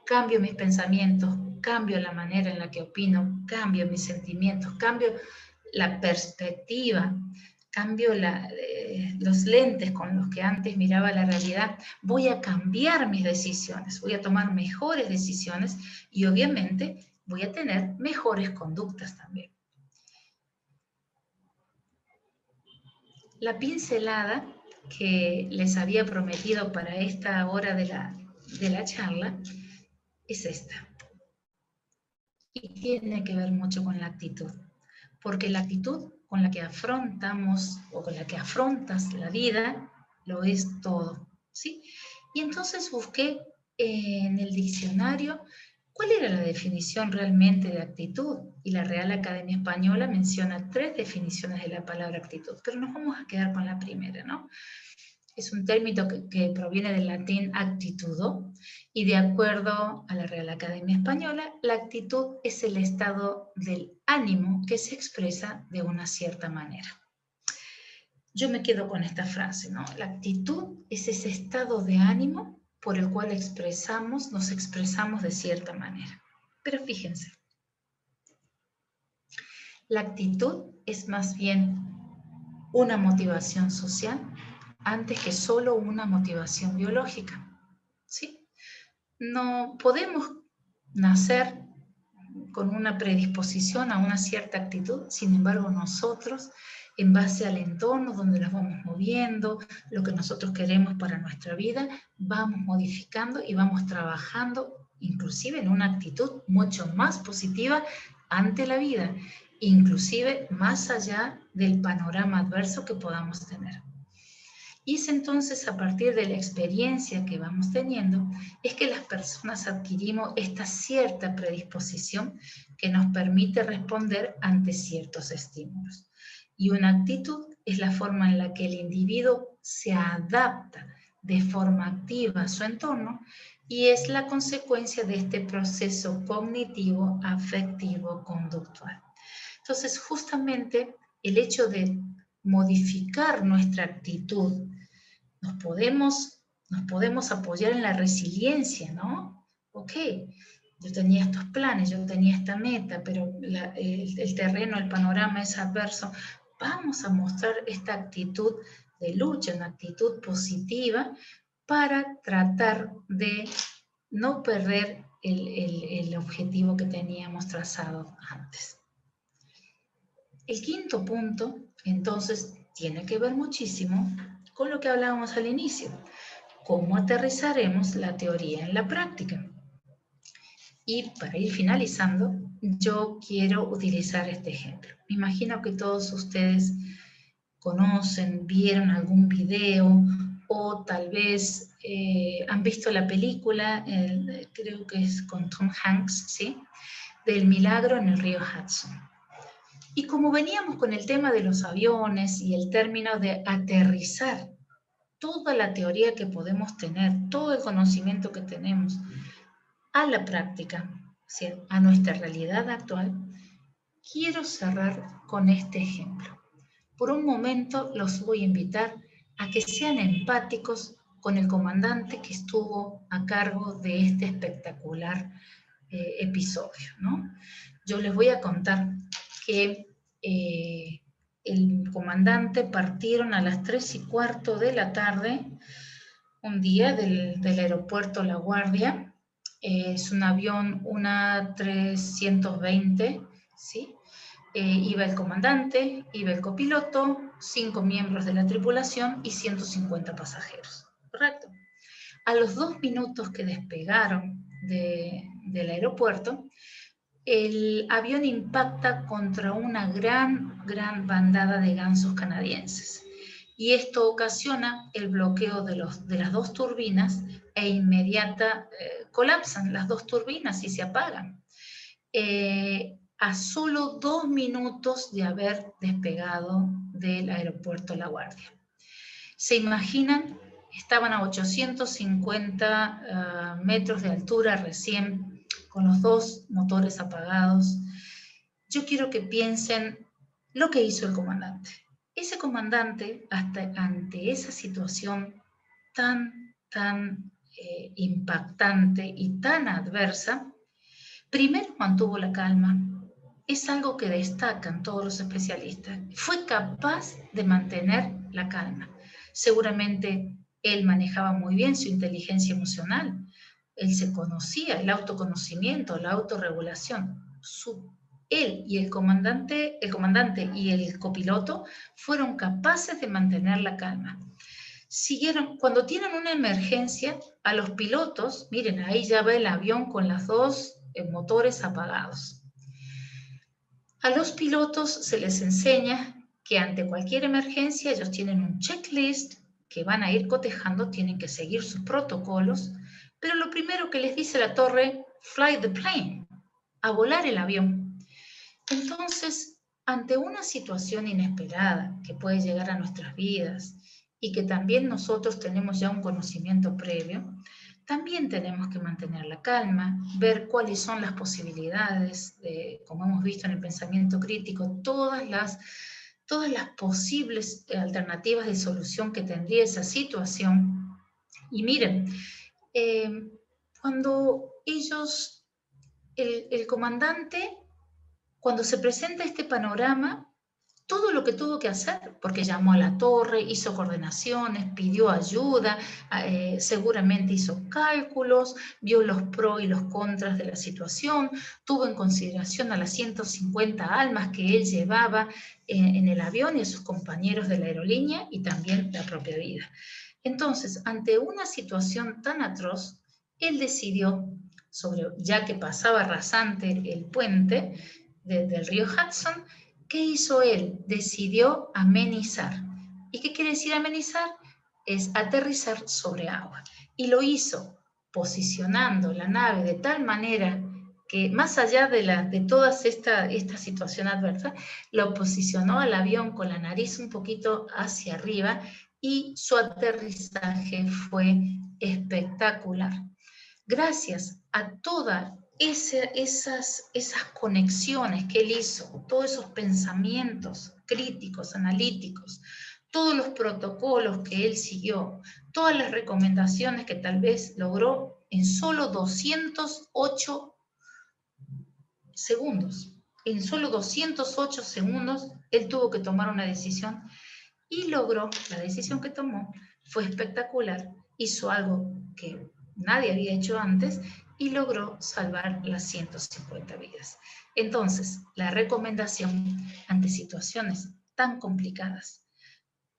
cambio mis pensamientos, cambio la manera en la que opino, cambio mis sentimientos, cambio la perspectiva, cambio los lentes con los que antes miraba la realidad, voy a cambiar mis decisiones, voy a tomar mejores decisiones y obviamente voy a tener mejores conductas también. La pincelada que les había prometido para esta hora de la charla es esta. Y tiene que ver mucho con la actitud, porque la actitud con la que afrontamos o con la que afrontas la vida lo es todo, ¿sí? Y entonces busqué en el diccionario cuál era la definición realmente de actitud, y la Real Academia Española menciona 3 definiciones de la palabra actitud, pero nos vamos a quedar con la primera, ¿no? Es un término que proviene del latín actitudo, y de acuerdo a la Real Academia Española, la actitud es el estado del ánimo que se expresa de una cierta manera. Yo me quedo con esta frase, ¿no? La actitud es ese estado de ánimo por el cual nos expresamos de cierta manera. Pero fíjense, la actitud es más bien una motivación social antes que solo una motivación biológica, ¿sí? No podemos nacer con una predisposición a una cierta actitud, sin embargo nosotros, en base al entorno donde nos vamos moviendo, lo que nosotros queremos para nuestra vida, vamos modificando y vamos trabajando inclusive en una actitud mucho más positiva ante la vida, inclusive más allá del panorama adverso que podamos tener. Y es entonces a partir de la experiencia que vamos teniendo, es que las personas adquirimos esta cierta predisposición que nos permite responder ante ciertos estímulos. Y una actitud es la forma en la que el individuo se adapta de forma activa a su entorno y es la consecuencia de este proceso cognitivo, afectivo, conductual. Entonces, justamente el hecho de modificar nuestra actitud, nos podemos apoyar en la resiliencia, ¿no? Ok, yo tenía estos planes, yo tenía esta meta, pero el terreno, el panorama es adverso. Vamos a mostrar esta actitud de lucha, una actitud positiva para tratar de no perder el objetivo que teníamos trazado antes. El quinto punto, entonces, tiene que ver muchísimo con lo que hablábamos al inicio. ¿Cómo aterrizaremos la teoría en la práctica? Y para ir finalizando, yo quiero utilizar este ejemplo. Me imagino que todos ustedes conocen, vieron algún video o tal vez han visto la película, creo que es con Tom Hanks, ¿sí? Del milagro en el río Hudson. Y como veníamos con el tema de los aviones y el término de aterrizar toda la teoría que podemos tener, todo el conocimiento que tenemos a la práctica, ¿sí?, a nuestra realidad actual, quiero cerrar con este ejemplo. Por un momento los voy a invitar a que sean empáticos con el comandante que estuvo a cargo de este espectacular episodio, ¿no? Yo les voy a contar que el comandante partieron a las 3:15 de la tarde, un día del aeropuerto La Guardia. Es un avión, una 320, ¿sí? Iba el comandante, iba el copiloto, 5 miembros de la tripulación y 150 pasajeros. ¿Correcto? A los 2 minutos que despegaron del aeropuerto, el avión impacta contra una gran bandada de gansos canadienses. Y esto ocasiona el bloqueo de las 2 turbinas e inmediata colapsan las 2 turbinas y se apagan. A solo 2 minutos de haber despegado del aeropuerto La Guardia. ¿Se imaginan? Estaban a 850 metros de altura recién, con los 2 motores apagados. Yo quiero que piensen lo que hizo el comandante. Ese comandante, ante esa situación tan impactante y tan adversa, primero mantuvo la calma. Es algo que destacan todos los especialistas. Fue capaz de mantener la calma. Seguramente él manejaba muy bien su inteligencia emocional. Él se conocía, el autoconocimiento, la autorregulación. Él y el comandante y el copiloto fueron capaces de mantener la calma. Siguieron, cuando tienen una emergencia, a los pilotos, miren, ahí ya va el avión con los 2 motores apagados. A los pilotos se les enseña que ante cualquier emergencia ellos tienen un checklist que van a ir cotejando, tienen que seguir sus protocolos, pero lo primero que les dice la torre, fly the plane, a volar el avión. Entonces, ante una situación inesperada que puede llegar a nuestras vidas y que también nosotros tenemos ya un conocimiento previo, también tenemos que mantener la calma, ver cuáles son las posibilidades, como hemos visto en el pensamiento crítico, todas las posibles alternativas de solución que tendría esa situación. Y miren, cuando el comandante, cuando se presenta este panorama, todo lo que tuvo que hacer, porque llamó a la torre, hizo coordinaciones, pidió ayuda, seguramente hizo cálculos, vio los pros y los contras de la situación, tuvo en consideración a las 150 almas que él llevaba en el avión y a sus compañeros de la aerolínea y también la propia vida. Entonces, ante una situación tan atroz, él decidió, ya que pasaba rasante el puente del río Hudson, ¿qué hizo él? Decidió amenizar. ¿Y qué quiere decir amenizar? Es aterrizar sobre agua. Y lo hizo posicionando la nave de tal manera que, más allá de toda esta situación adversa, lo posicionó al avión con la nariz un poquito hacia arriba y su aterrizaje fue espectacular. Gracias a todas esas conexiones que él hizo, todos esos pensamientos críticos, analíticos, todos los protocolos que él siguió, todas las recomendaciones que tal vez logró en solo 208 segundos. En solo 208 segundos él tuvo que tomar una decisión y logró, la decisión que tomó fue espectacular, hizo algo que nadie había hecho antes y logró salvar las 150 vidas. Entonces, la recomendación ante situaciones tan complicadas,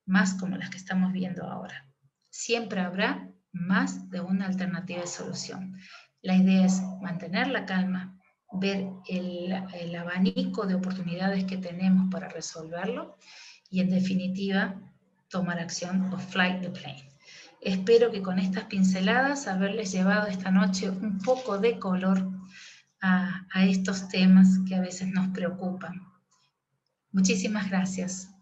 más como las que estamos viendo ahora, siempre habrá más de una alternativa de solución. La idea es mantener la calma, ver el abanico de oportunidades que tenemos para resolverlo y, en definitiva, tomar acción o fly the plane. Espero que con estas pinceladas haberles llevado esta noche un poco de color a estos temas que a veces nos preocupan. Muchísimas gracias.